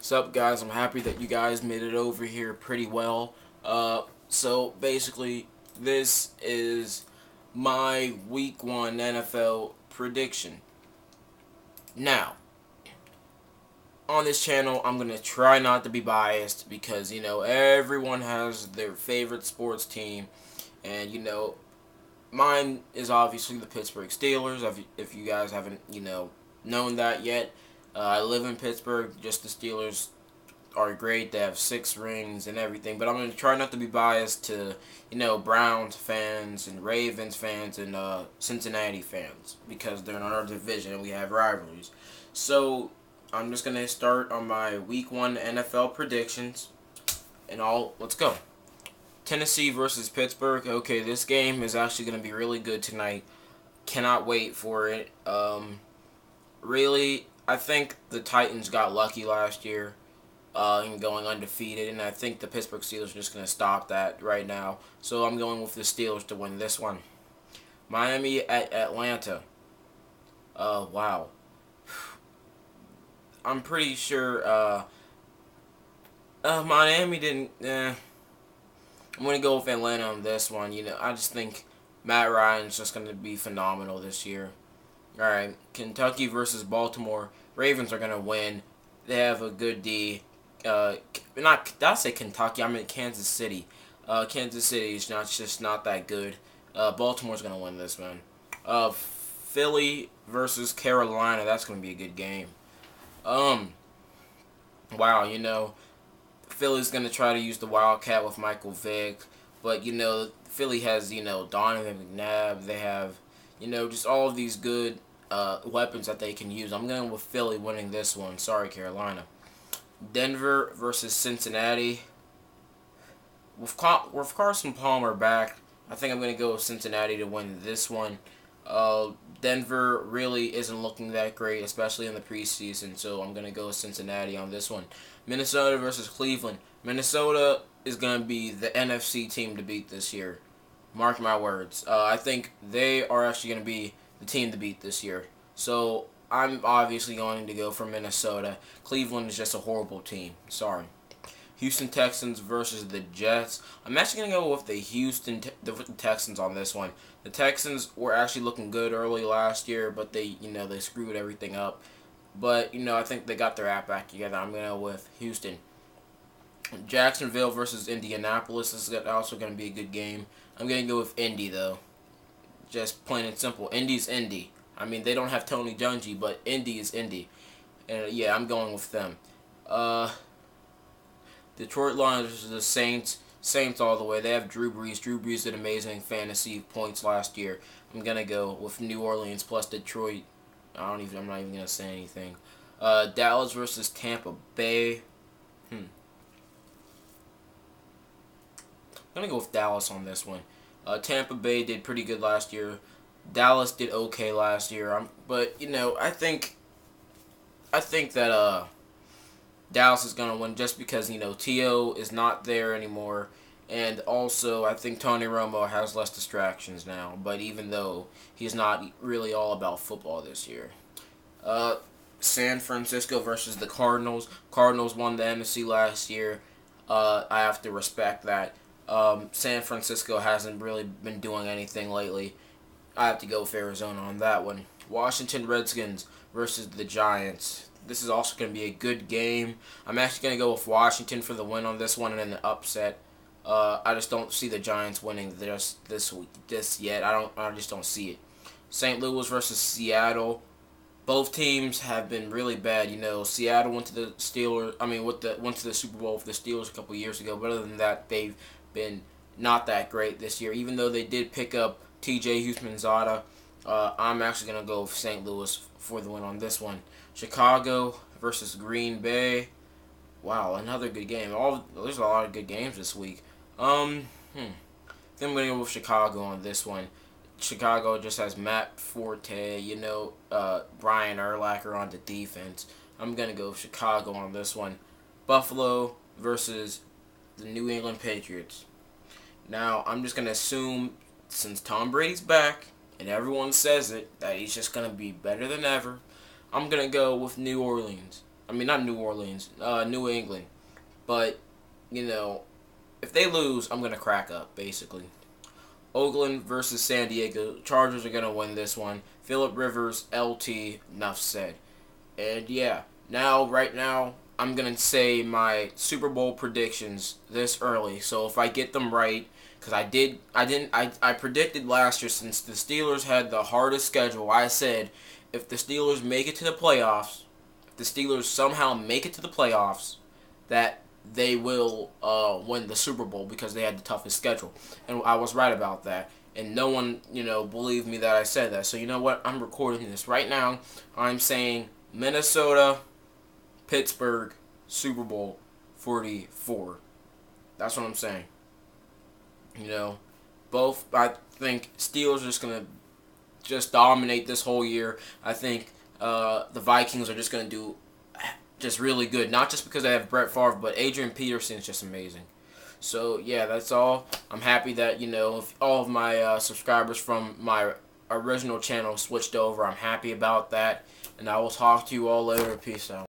What's up, guys? I'm happy that you guys made it over here pretty well. So basically, this is my Week 1 NFL prediction. Now, on this channel, I'm going to try not to be biased because, everyone has their favorite sports team. And, mine is obviously the Pittsburgh Steelers, if you guys haven't, known that yet. I live in Pittsburgh, just the Steelers are great. They have 6 rings and everything. But I'm going to try not to be biased to, Browns fans and Ravens fans and Cincinnati fans because they're in our division and we have rivalries. So I'm just going to start on my Week 1 NFL predictions. And let's go. Tennessee versus Pittsburgh. Okay, this game is actually going to be really good tonight. Cannot wait for it. Really, I think the Titans got lucky last year and going undefeated, and I think the Pittsburgh Steelers are just going to stop that right now. So I'm going with the Steelers to win this one. Miami at Atlanta. Wow. I'm pretty sure Miami didn't. I'm going to go with Atlanta on this one. I just think Matt Ryan's just going to be phenomenal this year. All right, Kentucky versus Baltimore. Ravens are going to win. They have a good D. Did I say Kentucky? I meant Kansas City. Kansas City is just not that good. Baltimore's gonna win this, man. Philly versus Carolina. That's gonna be a good game. Wow, Philly's gonna try to use the Wildcat with Michael Vick, but Philly has Donovan McNabb. They have just all of these good weapons that they can use. I'm going with Philly winning this one. Sorry, Carolina. Denver versus Cincinnati. With Carson Palmer back, I think I'm going to go with Cincinnati to win this one. Denver really isn't looking that great, especially in the preseason, so I'm going to go with Cincinnati on this one. Minnesota versus Cleveland. Minnesota is going to be the NFC team to beat this year. Mark my words. I think they are actually going to be the team to beat this year. So I'm obviously going to go for Minnesota. Cleveland is just a horrible team. Sorry. Houston Texans versus the Jets. I'm actually going to go with the Texans on this one. The Texans were actually looking good early last year, but they screwed everything up. But, I think they got their act back together. I'm going to go with Houston. Jacksonville versus Indianapolis. This is also going to be a good game. I'm going to go with Indy, though. Just plain and simple. Indy's Indy. I mean, they don't have Tony Dungy, but Indy is Indy. And, yeah, I'm going with them. Detroit Lions versus the Saints. Saints all the way. They have Drew Brees. Drew Brees did amazing fantasy points last year. I'm going to go with New Orleans plus Detroit. I'm not even going to say anything. Dallas versus Tampa Bay. I'm going to go with Dallas on this one. Tampa Bay did pretty good last year. Dallas did okay last year. But I think that Dallas is going to win just because, T.O. is not there anymore. And also, I think Tony Romo has less distractions now. But even though he's not really all about football this year. San Francisco versus the Cardinals. Cardinals won the NFC last year. I have to respect that. San Francisco hasn't really been doing anything lately. I have to go with Arizona on that one. Washington Redskins versus the Giants. This is also going to be a good game. I'm actually going to go with Washington for the win on this one and an upset. I just don't see the Giants winning this yet. I just don't see it. St. Louis versus Seattle. Both teams have been really bad. Seattle went to the Steelers. Went to the Super Bowl with the Steelers a couple years ago. But other than that, they've been not that great this year. Even though they did pick up T.J. Houshmandzadeh, I'm actually gonna go with St. Louis for the win on this one. Chicago versus Green Bay. Wow, another good game. There's a lot of good games this week. I think I'm gonna go with Chicago on this one. Chicago just has Matt Forte, Brian Urlacher on the defense. I'm going to go with Chicago on this one. Buffalo versus the New England Patriots. Now, I'm just going to assume since Tom Brady's back and everyone says it, that he's just going to be better than ever, I'm going to go with New Orleans. I mean, not New Orleans, New England. But, if they lose, I'm going to crack up, basically. Oakland versus San Diego. Chargers are going to win this one. Phillip Rivers, LT, enough said. And yeah, right now, I'm going to say my Super Bowl predictions this early. So if I get them right, because I predicted last year, since the Steelers had the hardest schedule, I said if the Steelers make it to the playoffs, if the Steelers somehow make it to the playoffs, that they will win the Super Bowl because they had the toughest schedule. And I was right about that. And no one, believed me that I said that. So you know what? I'm recording this right now. I'm saying Minnesota, Pittsburgh, Super Bowl 44. That's what I'm saying. Both, I think Steelers are just going to just dominate this whole year. I think the Vikings are just going to do just really good. Not just because they have Brett Favre, but Adrian Peterson is just amazing. So, yeah, that's all. I'm happy that, if all of my subscribers from my original channel switched over. I'm happy about that. And I will talk to you all later. Peace out.